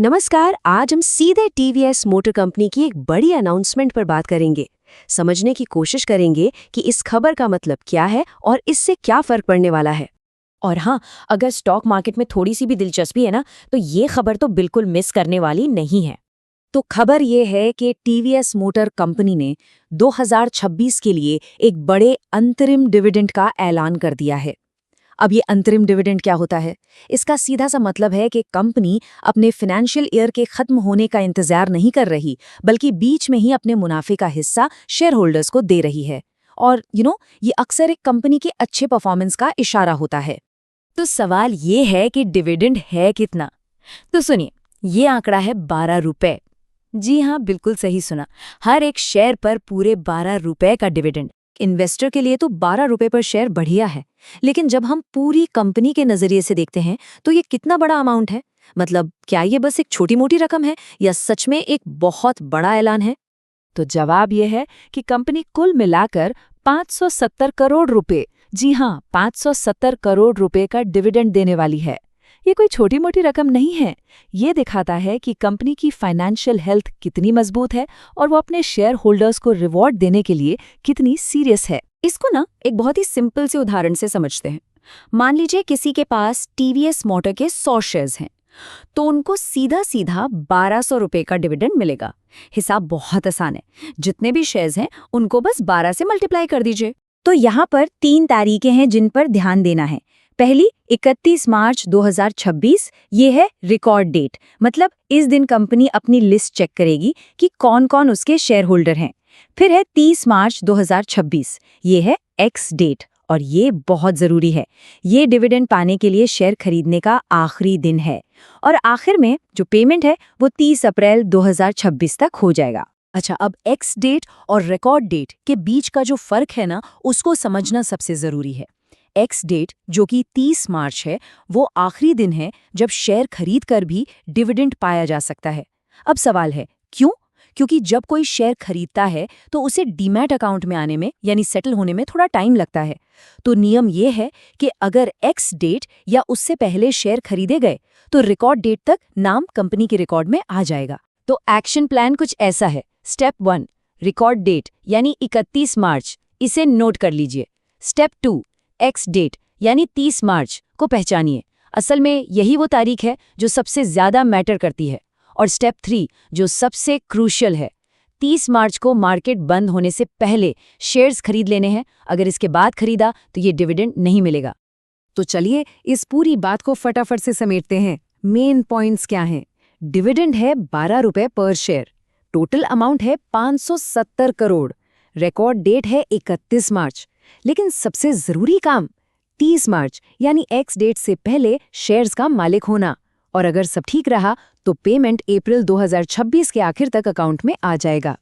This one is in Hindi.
नमस्कार। आज हम सीधे टीवीएस मोटर कंपनी की एक बड़ी अनाउंसमेंट पर बात करेंगे। समझने की कोशिश करेंगे कि इस खबर का मतलब क्या है और इससे क्या फर्क पड़ने वाला है। और हाँ, अगर स्टॉक मार्केट में थोड़ी सी भी दिलचस्पी है ना, तो ये खबर तो बिल्कुल मिस करने वाली नहीं है। तो खबर ये है कि टीवीएस मोटर कंपनी ने 2026 के लिए एक बड़े अंतरिम डिविडेंड का ऐलान कर दिया है। अब ये अंतरिम डिविडेंड क्या होता है? इसका सीधा सा मतलब है कि कंपनी अपने फाइनेंशियल ईयर के खत्म होने का इंतजार नहीं कर रही, बल्कि बीच में ही अपने मुनाफे का हिस्सा शेयर होल्डर्स को दे रही है। और ये अक्सर एक कंपनी के अच्छे परफॉर्मेंस का इशारा होता है। तो सवाल ये है कि डिविडेंड है कितना? तो सुनिए, ये आंकड़ा है 12 रुपए। जी हाँ, बिल्कुल सही सुना। हर एक शेयर पर पूरे 12 रुपए का डिविडेंड। इन्वेस्टर के लिए तो 12 रुपए पर शेयर बढ़िया है, लेकिन जब हम पूरी कंपनी के नजरिए से देखते हैं तो ये कितना बड़ा अमाउंट है? मतलब क्या ये बस एक छोटी मोटी रकम है या सच में एक बहुत बड़ा ऐलान है? तो जवाब ये है कि कंपनी कुल मिलाकर 570 करोड़ रुपए, जी हाँ, 570 करोड़ रुपए का डिविडेंड देने वाली है। ये कोई छोटी मोटी रकम नहीं है। ये दिखाता है कि कंपनी की फाइनेंशियल हेल्थ कितनी मजबूत है और वो अपने शेयर होल्डर्स को रिवॉर्ड देने के लिए कितनी सीरियस है। इसको ना एक बहुत ही सिंपल से उदाहरण से समझते हैं। मान लीजिए किसी के पास टीवीएस मोटर के 100 शेयर्स हैं, तो उनको सीधा सीधा 1200 रुपए का डिविडेंड मिलेगा। हिसाब बहुत आसान है, जितने भी शेयर्स हैं उनको बस 12 से मल्टीप्लाई कर दीजिए। तो यहाँ पर 3 तारीखें हैं जिन पर ध्यान देना है। पहली 31 मार्च 2026, ये है रिकॉर्ड डेट, मतलब इस दिन कंपनी अपनी लिस्ट चेक करेगी कि कौन कौन उसके शेयर होल्डर हैं। फिर है 30 मार्च 2026, ये है एक्स डेट, और ये बहुत जरूरी है। ये डिविडेंड पाने के लिए शेयर खरीदने का आखिरी दिन है। और आखिर में जो पेमेंट है वो 30 अप्रैल 2026 तक हो जाएगा। अच्छा, अब एक्स डेट और रिकॉर्ड डेट के बीच का जो फर्क है ना, उसको समझना सबसे जरूरी है। एक्स डेट, जो कि 30 मार्च है, वो आखिरी दिन है जब शेयर खरीद कर भी डिविडेंड पाया जा सकता है। अब सवाल है, क्यों? क्योंकि जब कोई शेयर खरीदता है तो उसे डीमैट अकाउंट में आने में यानी सेटल होने में थोड़ा टाइम लगता है। तो नियम ये है कि अगर एक्स डेट या उससे पहले शेयर खरीदे गए तो रिकॉर्ड डेट तक नाम कंपनी के रिकॉर्ड में आ जाएगा। तो एक्शन प्लान कुछ ऐसा है। स्टेप 1, रिकॉर्ड डेट यानी 31 मार्च, इसे नोट कर लीजिए। स्टेप 2, एक्स डेट यानी 30 मार्च को पहचानिए। असल में यही वो तारीख है जो सबसे ज्यादा मैटर करती है। और स्टेप 3 जो सबसे क्रूशियल है, 30 मार्च को मार्केट बंद होने से पहले शेयर्स खरीद लेने हैं। अगर इसके बाद खरीदा तो ये डिविडेंड नहीं मिलेगा। तो चलिए इस पूरी बात को फटाफट से समेटते हैं। मेन पॉइंट्स क्या हैं? डिविडेंड है 12 रुपए पर शेयर, टोटल अमाउंट है 570 करोड़, रिकॉर्ड डेट है 31 मार्च, लेकिन सबसे जरूरी काम 30 मार्च यानी एक्स डेट से पहले शेयर्स का मालिक होना। और अगर सब ठीक रहा तो पेमेंट अप्रैल 2026 के आखिर तक अकाउंट में आ जाएगा।